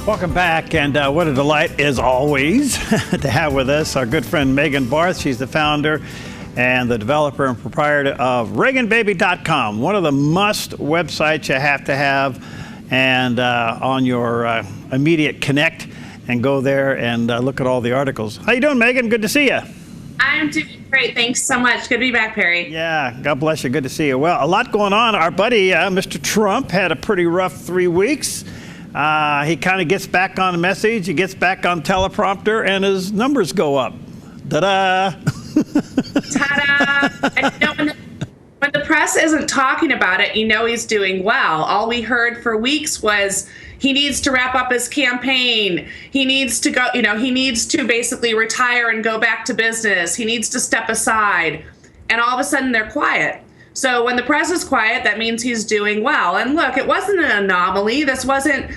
Welcome back, and what a delight, as always, to have with us our good friend Megan Barth. She's the founder and the developer and proprietor of ReaganBaby.com, one of the must websites you have to have, and on your immediate connect, and go there and look at all the articles. How you doing, Megan? Good to see you. I'm doing great. Thanks so much. Good to be back, Perry. Yeah, God bless you. Good to see you. Well, a lot going on. Our buddy, Mr. Trump, had a pretty rough 3 weeks. He kind of gets back on the message, he gets back on teleprompter, and his numbers go up. Ta-da! Ta-da! And you know, when the press isn't talking about it, you know he's doing well. All we heard for weeks was he needs to wrap up his campaign. He needs to go, he needs to basically retire and go back to business. He needs to step aside. And all of a sudden they're quiet. So when the press is quiet, that means he's doing well. And look, it wasn't an anomaly. This wasn't,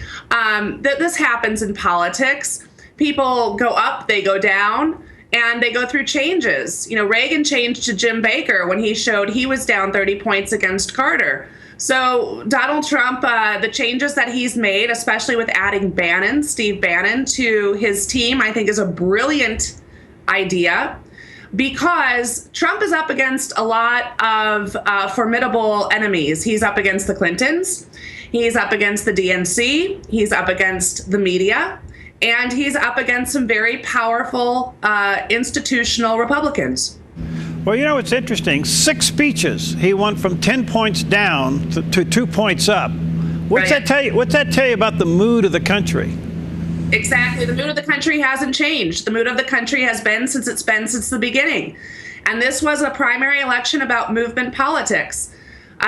this happens in politics. People go up, they go down, and they go through changes. Reagan changed to Jim Baker when he showed he was down 30 points against Carter. So Donald Trump, the changes that he's made, especially with adding Steve Bannon, to his team, I think is a brilliant idea. Because Trump is up against a lot of formidable enemies. He's up against the Clintons, he's up against the DNC, he's up against the media, and he's up against some very powerful institutional Republicans. Well, it's interesting. 6 speeches. He went from 10 points down to 2 points up. What's that tell you? What's that tell you about the mood of the country? Exactly. The mood of the country hasn't changed. The mood of the country has been since the beginning. And this was a primary election about movement politics.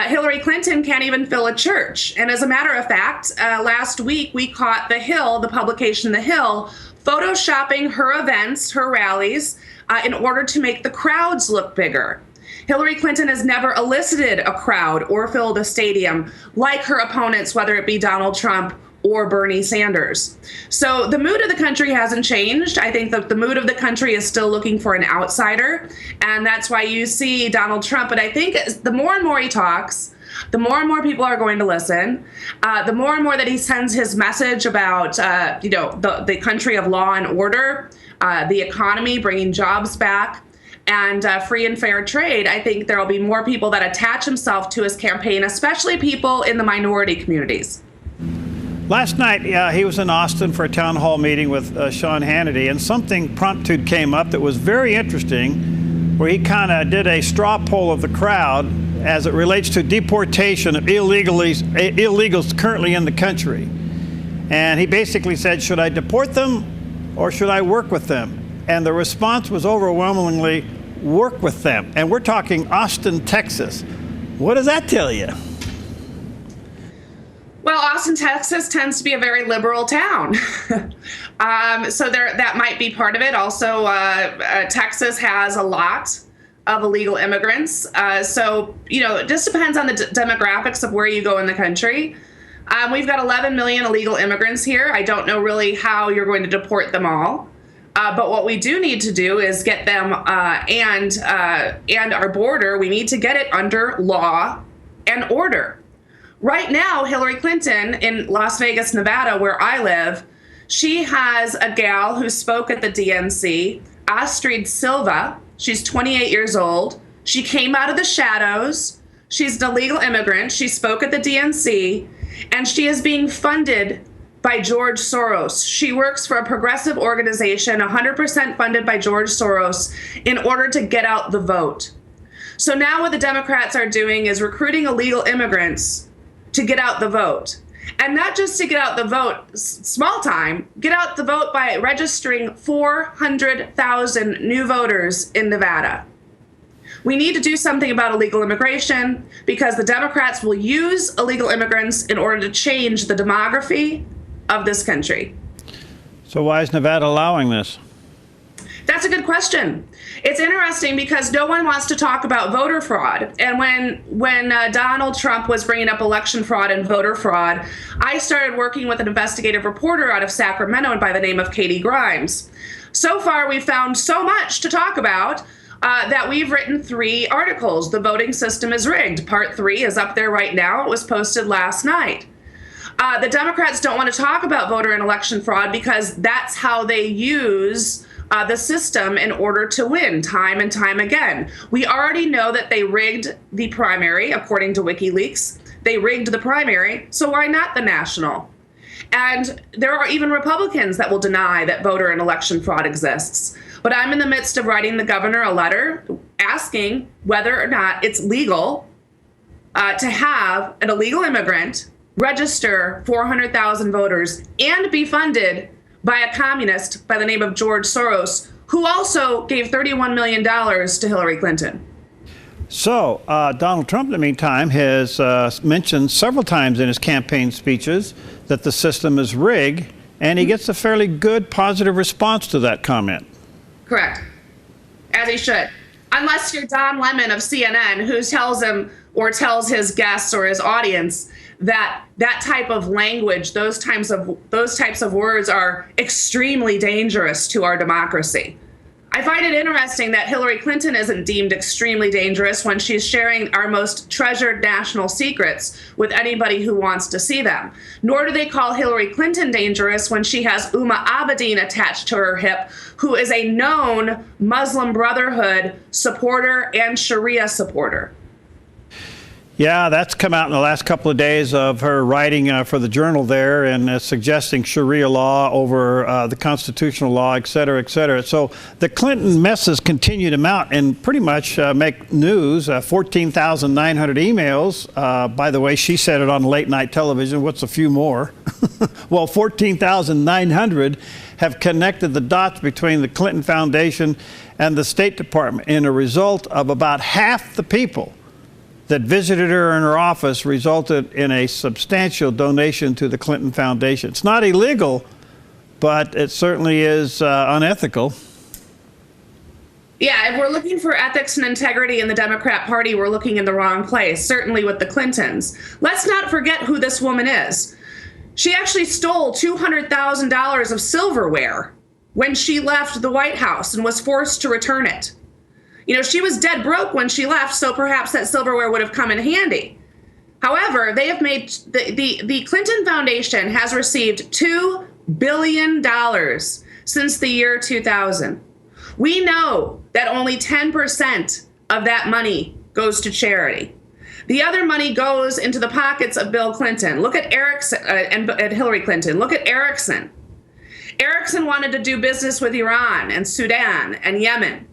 Hillary Clinton can't even fill a church. And as a matter of fact, last week we caught the publication The Hill, photoshopping her events, her rallies, in order to make the crowds look bigger. Hillary Clinton has never elicited a crowd or filled a stadium like her opponents, whether it be Donald Trump or Bernie Sanders. So the mood of the country hasn't changed. I think that the mood of the country is still looking for an outsider. And that's why you see Donald Trump. But I think the more and more he talks, the more and more people are going to listen. The more and more that he sends his message about, the country of law and order, the economy, bringing jobs back, and free and fair trade, I think there will be more people that attach himself to his campaign, especially people in the minority communities. Last night, he was in Austin for a town hall meeting with Sean Hannity, and something prompted came up that was very interesting, where he kind of did a straw poll of the crowd as it relates to deportation of illegals currently in the country. And he basically said, should I deport them or should I work with them? And the response was overwhelmingly, work with them. And we're talking Austin, Texas. What does that tell you? Well, Austin, Texas tends to be a very liberal town. So that might be part of it. Also, Texas has a lot of illegal immigrants. So, it just depends on the demographics of where you go in the country. We've got 11 million illegal immigrants here. I don't know really how you're going to deport them all. But what we do need to do is get them and our border, we need to get it under law and order. Right now, Hillary Clinton in Las Vegas, Nevada, where I live, she has a gal who spoke at the DNC, Astrid Silva. She's 28 years old. She came out of the shadows. She's an illegal immigrant. She spoke at the DNC, and she is being funded by George Soros. She works for a progressive organization, 100% funded by George Soros, in order to get out the vote. So now what the Democrats are doing is recruiting illegal immigrants to get out the vote. And not just to get out the vote, small time, get out the vote by registering 400,000 new voters in Nevada. We need to do something about illegal immigration because the Democrats will use illegal immigrants in order to change the demography of this country. So why is Nevada allowing this? That's a good question. It's interesting because no one wants to talk about voter fraud. And when Donald Trump was bringing up election fraud and voter fraud, I started working with an investigative reporter out of Sacramento by the name of Katie Grimes. So far, we've found so much to talk about that we've written 3 articles. The voting system is rigged. Part 3 is up there right now. It was posted last night. The Democrats don't want to talk about voter and election fraud because that's how they use the system in order to win time and time again. We already know that they rigged the primary, according to WikiLeaks. They rigged the primary, so why not the national? And there are even Republicans that will deny that voter and election fraud exists. But I'm in the midst of writing the governor a letter asking whether or not it's legal to have an illegal immigrant register 400,000 voters and be funded by a communist by the name of George Soros, who also gave $31 million to Hillary Clinton. So Donald Trump, in the meantime, has mentioned several times in his campaign speeches that the system is rigged, and he gets a fairly good, positive response to that comment. Correct. As he should. Unless you're Don Lemon of CNN, who tells him or tells his guests or his audience that that type of language, those types of words are extremely dangerous to our democracy. I find it interesting that Hillary Clinton isn't deemed extremely dangerous when she's sharing our most treasured national secrets with anybody who wants to see them. Nor do they call Hillary Clinton dangerous when she has Uma Abedin attached to her hip, who is a known Muslim Brotherhood supporter and Sharia supporter. Yeah, that's come out in the last couple of days of her writing for the Journal there and suggesting Sharia law over the constitutional law, et cetera, et cetera. So the Clinton messes continue to mount and pretty much make news. 14,900 emails. By the way, she said it on late night television. What's a few more? Well, 14,900 have connected the dots between the Clinton Foundation and the State Department in a result of about half the people that visited her in her office resulted in a substantial donation to the Clinton Foundation. It's not illegal, but it certainly is unethical. Yeah, if we're looking for ethics and integrity in the Democrat Party, we're looking in the wrong place, certainly with the Clintons. Let's not forget who this woman is. She actually stole $200,000 of silverware when she left the White House and was forced to return it. You know, she was dead broke when she left, so perhaps that silverware would have come in handy. However, they have made the Clinton Foundation has received $2 billion since the year 2000. We know that only 10% of that money goes to charity. The other money goes into the pockets of Bill Clinton. Look at Erickson and Hillary Clinton. Look at Erickson. Erickson wanted to do business with Iran and Sudan and Yemen.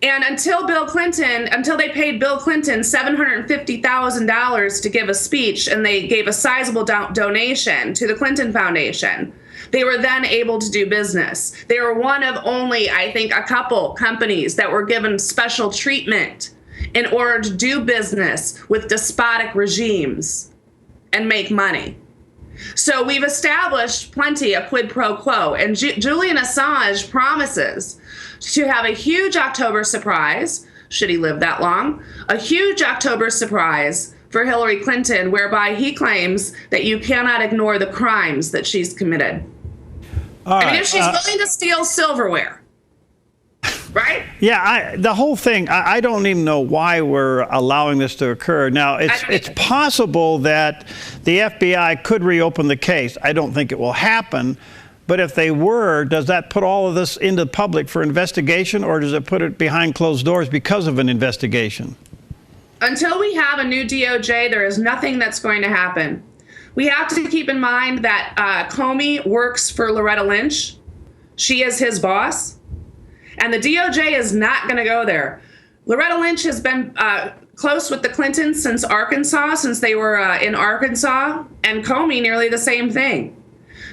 And until they paid Bill Clinton $750,000 to give a speech, and they gave a sizable donation to the Clinton Foundation, they were then able to do business. They were one of only, I think, a couple companies that were given special treatment in order to do business with despotic regimes and make money. So we've established plenty of quid pro quo, and Julian Assange promises to have a huge October surprise, should he live that long, a huge October surprise for Hillary Clinton, whereby he claims that you cannot ignore the crimes that she's committed. I mean, if she's willing to steal silverware, right? Yeah, the whole thing, I don't even know why we're allowing this to occur. Now, it's possible that the FBI could reopen the case. I don't think it will happen. But if they were, does that put all of this into the public for investigation, or does it put it behind closed doors because of an investigation? Until we have a new DOJ, there is nothing that's going to happen. We have to keep in mind that Comey works for Loretta Lynch. She is his boss. And the DOJ is not going to go there. Loretta Lynch has been close with the Clintons since Arkansas, since they were in Arkansas, and Comey nearly the same thing.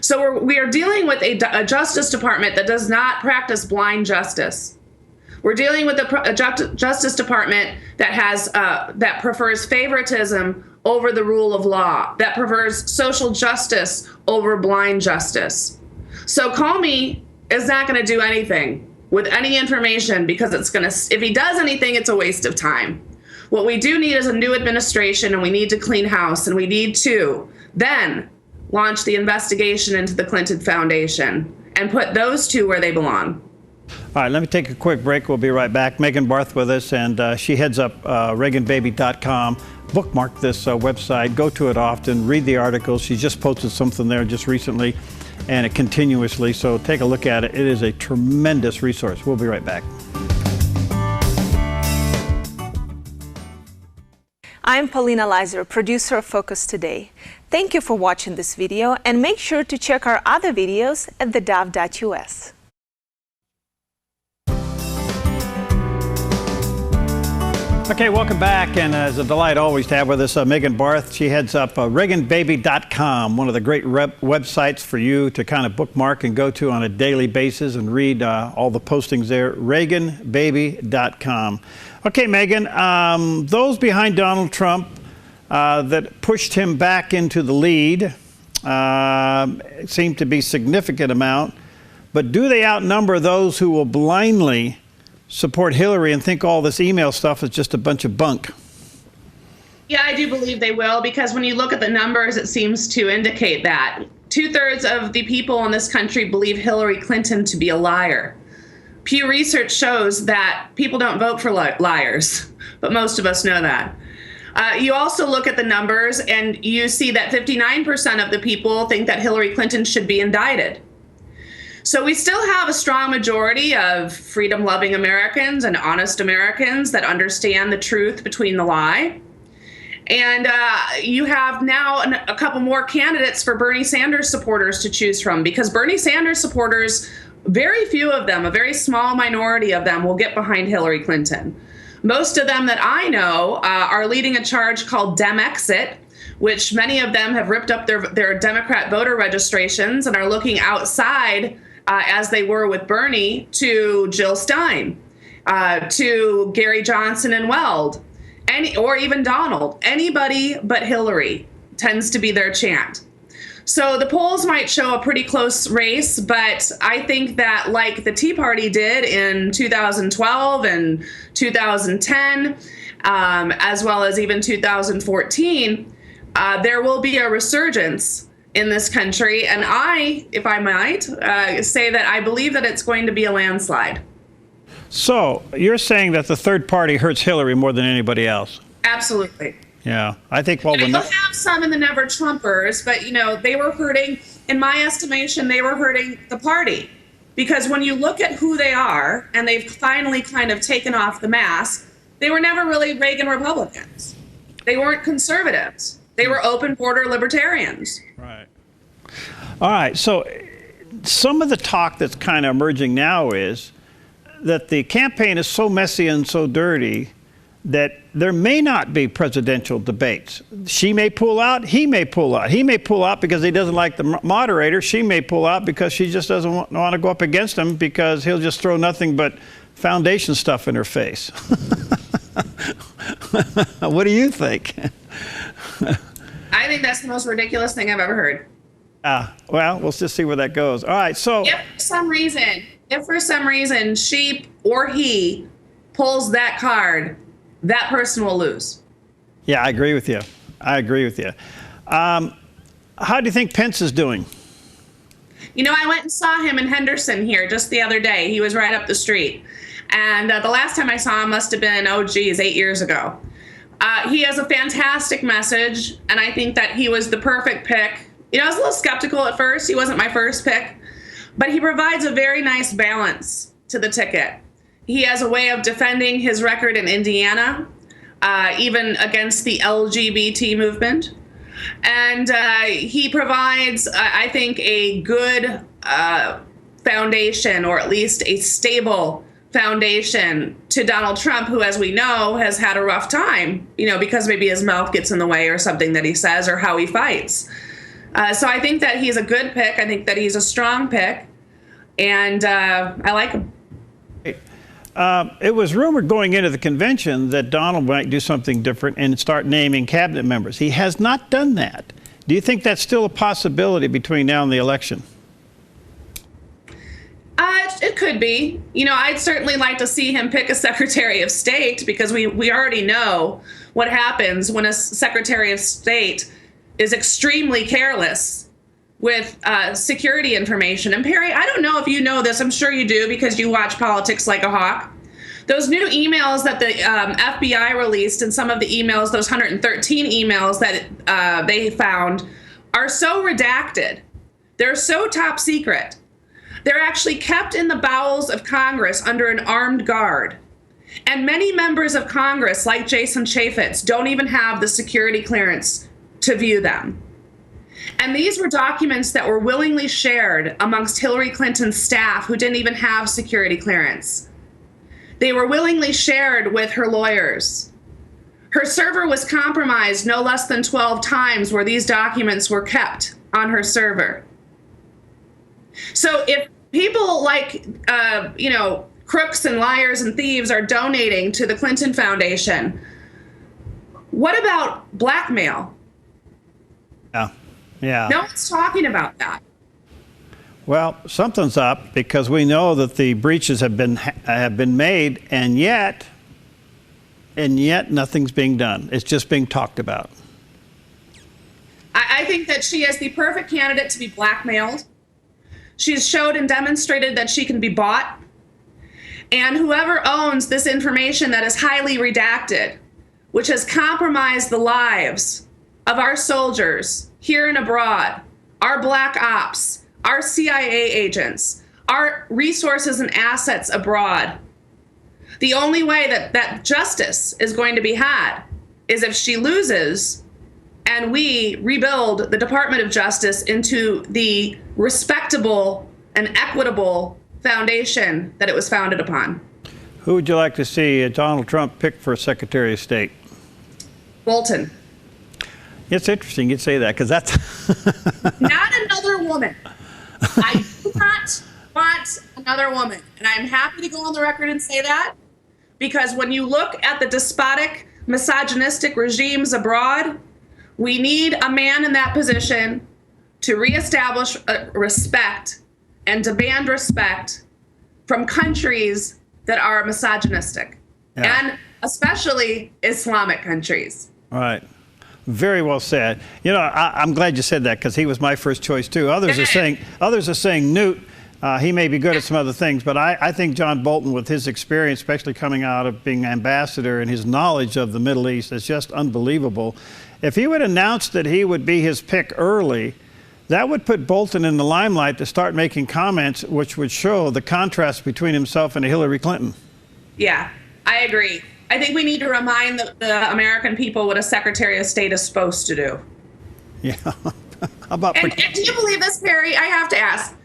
So we are dealing with a Justice Department that does not practice blind justice. We're dealing with a Justice Department that prefers favoritism over the rule of law, that prefers social justice over blind justice. So Comey is not going to do anything with any information because if he does anything, it's a waste of time. What we do need is a new administration, and we need to clean house, and we need to then launch the investigation into the Clinton Foundation and put those two where they belong. All right, let me take a quick break. We'll be right back. Megan Barth with us, and she heads up ReaganBaby.com. bookmark this website, go to it often, read the articles. She just posted something there just recently, and it continuously, so take a look at it. It is a tremendous resource. We'll be right back. I'm Paulina Leiser, producer of Focus Today. Thank you for watching this video, and make sure to check our other videos at theDove.us. Okay, welcome back, and it's a delight always to have with us Megan Barth. She heads up ReaganBaby.com, one of the great websites for you to kind of bookmark and go to on a daily basis and read all the postings there, ReaganBaby.com. Okay, Megan, those behind Donald Trump that pushed him back into the lead seem to be a significant amount, but do they outnumber those who will blindly support Hillary and think all this email stuff is just a bunch of bunk? Yeah, I do believe they will, because when you look at the numbers, it seems to indicate that 2/3 of the people in this country believe Hillary Clinton to be a liar. Pew Research shows that people don't vote for liars, but most of us know that. You also look at the numbers and you see that 59% of the people think that Hillary Clinton should be indicted. So we still have a strong majority of freedom-loving Americans and honest Americans that understand the truth between the lie. And you have now a couple more candidates for Bernie Sanders supporters to choose from, because Bernie Sanders supporters, very few of them, a very small minority of them, will get behind Hillary Clinton. Most of them that I know are leading a charge called Demexit, which many of them have ripped up their Democrat voter registrations and are looking outside, as they were with Bernie, to Jill Stein, to Gary Johnson and Weld, or even Donald. Anybody but Hillary tends to be their chant. So the polls might show a pretty close race, but I think that, like the Tea Party did in 2012 and 2010, as well as even 2014, there will be a resurgence in this country. And I, if I might, say that I believe that it's going to be a landslide. So you're saying that the third party hurts Hillary more than anybody else? Absolutely. Yeah, I think, well, you'll have some in the Never Trumpers, but, you know, they were hurting, in my estimation, they were hurting the party. Because when you look at who they are, and they've finally kind of taken off the mask, they were never really Reagan Republicans. They weren't conservatives. They were open border libertarians. Right. All right. So some of the talk that's kind of emerging now is that the campaign is so messy and so dirty that there may not be presidential debates. She may pull out. He may pull out. He may pull out because he doesn't like the moderator. She may pull out because she just doesn't want to go up against him, because he'll just throw nothing but foundation stuff in her face. What do you think? I think that's the most ridiculous thing I've ever heard. Well, we'll just see where that goes. All right, so if for some reason she or he pulls that card, that person will lose. Yeah, I agree with you. I agree with you. How do you think Pence is doing? You know, I went and saw him in Henderson here just the other day. He was right up the street. And the last time I saw him must have been, 8 years ago. He has a fantastic message, and I think that he was the perfect pick. You know, I was a little skeptical at first. He wasn't my first pick, but he provides a very nice balance to the ticket. He has a way of defending his record in Indiana, even against the LGBT movement. And he provides, I think, a good foundation, or at least a stable foundation, to Donald Trump, who, as we know, has had a rough time, you know, because maybe his mouth gets in the way or something that he says, or how he fights. So I think that he's a good pick. I think that he's a strong pick, and I like him. It was rumored going into the convention that Donald might do something different and start naming cabinet members. He has not done that. Do you think that's still a possibility between now and the election? It could be. You know, I'd certainly like to see him pick a Secretary of State, because we already know what happens when a Secretary of State is extremely careless with security information. And Perry, I don't know if you know this. I'm sure you do, because you watch Politics Like a Hawk. Those new emails that the FBI released, and some of the emails, those 113 emails that they found, are so redacted. They're so top secret. They're actually kept in the bowels of Congress under an armed guard. And many members of Congress, like Jason Chaffetz, don't even have the security clearance to view them. And these were documents that were willingly shared amongst Hillary Clinton's staff who didn't even have security clearance. They were willingly shared with her lawyers. Her server was compromised no less than 12 times where these documents were kept on her server. So if people like, crooks and liars and thieves are donating to the Clinton Foundation, what about blackmail? Yeah. No one's talking about that. Well, something's up because we know that the breaches have been made, and yet nothing's being done. It's just being talked about. I think that she is the perfect candidate to be blackmailed. She's showed and demonstrated that she can be bought. And whoever owns this information that is highly redacted, which has compromised the lives of our soldiers here and abroad, our black ops, our CIA agents, our resources and assets abroad, the only way that justice is going to be had is if she loses and we rebuild the Department of Justice into the respectable and equitable foundation that it was founded upon. Who would you like to see Donald Trump pick for Secretary of State? Bolton. It's interesting you'd say that, because that's Not another woman. I do not want another woman. And I'm happy to go on the record and say that, because when you look at the despotic, misogynistic regimes abroad, we need a man in that position to reestablish respect and demand respect from countries that are misogynistic, and especially Islamic countries. All right. Very well said. You know, I'm glad you said that, because he was my first choice too. Others are saying Newt. He may be good at some other things, but I think John Bolton, with his experience, especially coming out of being ambassador, and his knowledge of the Middle East, is just unbelievable. If he would announce that he would be his pick early, that would put Bolton in the limelight to start making comments which would show the contrast between himself and Hillary Clinton. Yeah, I agree. I think we need to remind the American people what a Secretary of State is supposed to do. Yeah. How about? And do you believe this, Perry? I have to ask,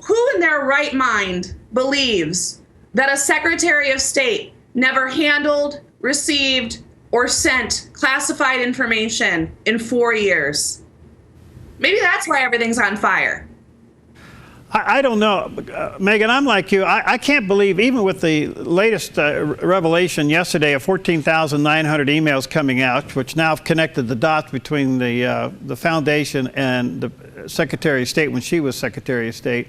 who in their right mind believes that a Secretary of State never handled, received, or sent classified information in 4 years? Maybe that's why everything's on fire. I don't know. Megan, I'm like you. I can't believe, even with the latest revelation yesterday of 14,900 emails coming out, which now have connected the dots between the foundation and the Secretary of State when she was Secretary of State.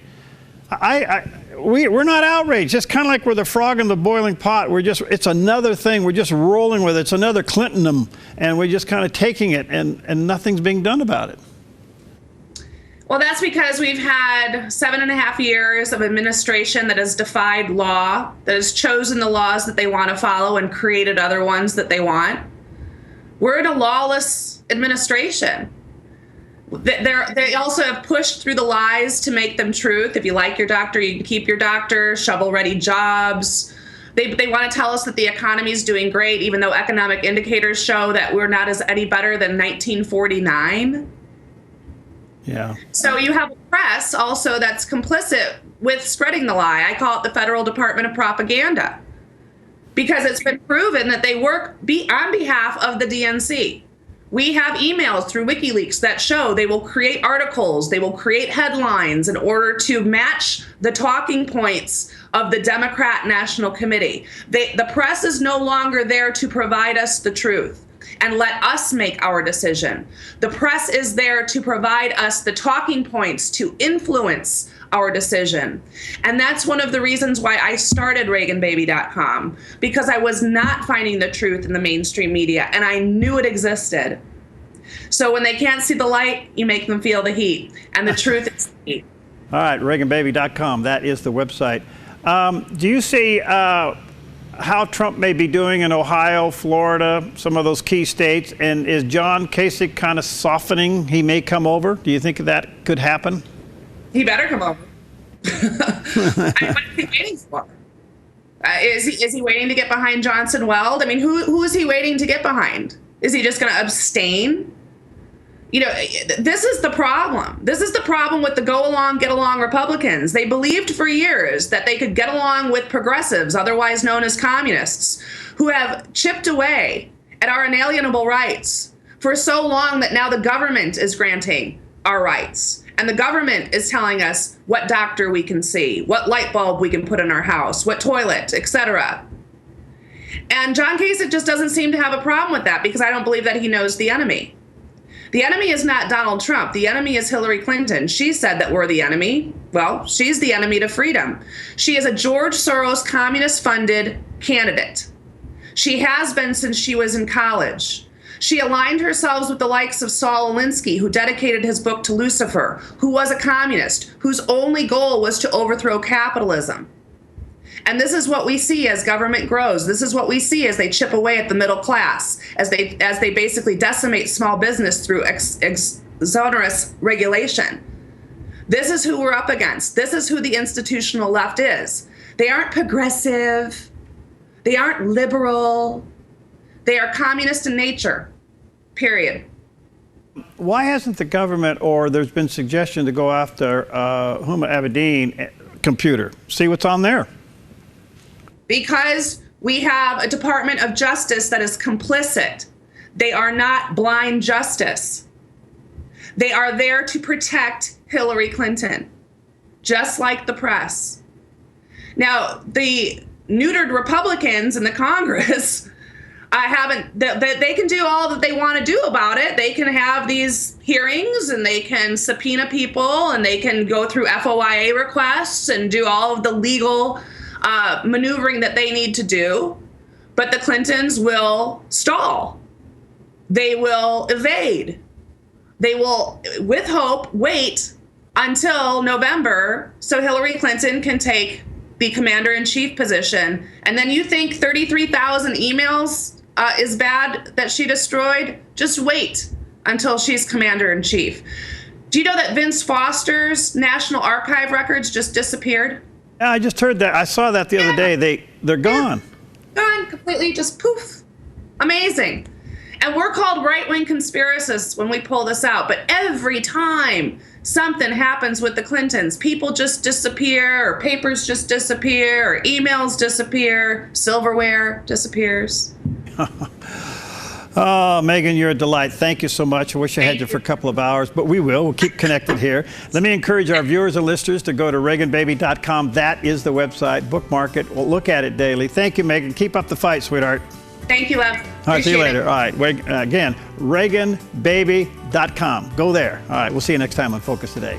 We're not outraged. It's kind of like we're the frog in the boiling pot. It's another thing. We're just rolling with it. It's another Clintonum, and we're just kind of taking it, and nothing's being done about it. Well, that's because we've had 7.5 years of administration that has defied law, that has chosen the laws that they want to follow and created other ones that they want. We're in a lawless administration. They also have pushed through the lies to make them truth. If you like your doctor, you can keep your doctor, shovel-ready jobs. They want to tell us that the economy is doing great, even though economic indicators show that we're not any better than 1949. Yeah. So you have a press also that's complicit with spreading the lie. I call it the Federal Department of Propaganda, because it's been proven that they work on behalf of the DNC. We have emails through WikiLeaks that show they will create articles, they will create headlines in order to match the talking points of the Democrat National Committee. The press is no longer there to provide us the truth and let us make our decision. The press is there to provide us the talking points to influence our decision. And that's one of the reasons why I started ReaganBaby.com, because I was not finding the truth in the mainstream media, and I knew it existed. So when they can't see the light, you make them feel the heat, and the truth is the heat. All right, ReaganBaby.com, that is the website. Do you see how Trump may be doing in Ohio, Florida, some of those key states? And is John Kasich kind of softening? He may come over. Do you think that could happen? He better come over. What is he waiting for? Is he waiting to get behind Johnson Weld? I mean, who is he waiting to get behind? Is he just going to abstain? You know, this is the problem. This is the problem with the go along, get along Republicans. They believed for years that they could get along with progressives, otherwise known as communists, who have chipped away at our inalienable rights for so long that now the government is granting our rights. And the government is telling us what doctor we can see, what light bulb we can put in our house, what toilet, etc. And John Kasich just doesn't seem to have a problem with that, because I don't believe that he knows the enemy. The enemy is not Donald Trump. The enemy is Hillary Clinton. She said that we're the enemy. Well, she's the enemy to freedom. She is a George Soros communist-funded candidate. She has been since she was in college. She aligned herself with the likes of Saul Alinsky, who dedicated his book to Lucifer, who was a communist, whose only goal was to overthrow capitalism. And this is what we see as government grows. This is what we see as they chip away at the middle class, as they basically decimate small business through exonerous regulation. This is who we're up against. This is who the institutional left is. They aren't progressive. They aren't liberal. They are communist in nature, period. Why hasn't the government, or there's been suggestion to go after Huma Abedin computer, see what's on there? Because we have a Department of Justice that is complicit. They are not blind justice. They are there to protect Hillary Clinton, just like the press. Now, the neutered Republicans in the Congress they can do all that they want to do about it. They can have these hearings, and they can subpoena people, and they can go through FOIA requests and do all of the legal maneuvering that they need to do. But the Clintons will stall. They will evade. They will, with hope, wait until November so Hillary Clinton can take the commander-in-chief position. And then you think 33,000 emails is bad that she destroyed? Just wait until she's commander-in-chief. Do you know that Vince Foster's National Archive records just disappeared? Yeah, I just heard that. I saw that the other day. They're gone. Gone completely, just poof. Amazing. And we're called right-wing conspiracists when we pull this out. But every time something happens with the Clintons, people just disappear, or papers just disappear, or emails disappear, silverware disappears. Oh, Megan, you're a delight. Thank you so much. I wish I had you for a couple of hours, but we will. We'll keep connected here. Let me encourage our viewers and listeners to go to ReaganBaby.com. That is the website. Bookmark it. We'll look at it daily. Thank you, Megan. Keep up the fight, sweetheart. Thank you, Lev. All right, see you later. All right, again, ReaganBaby.com. Go there. All right, we'll see you next time on Focus Today.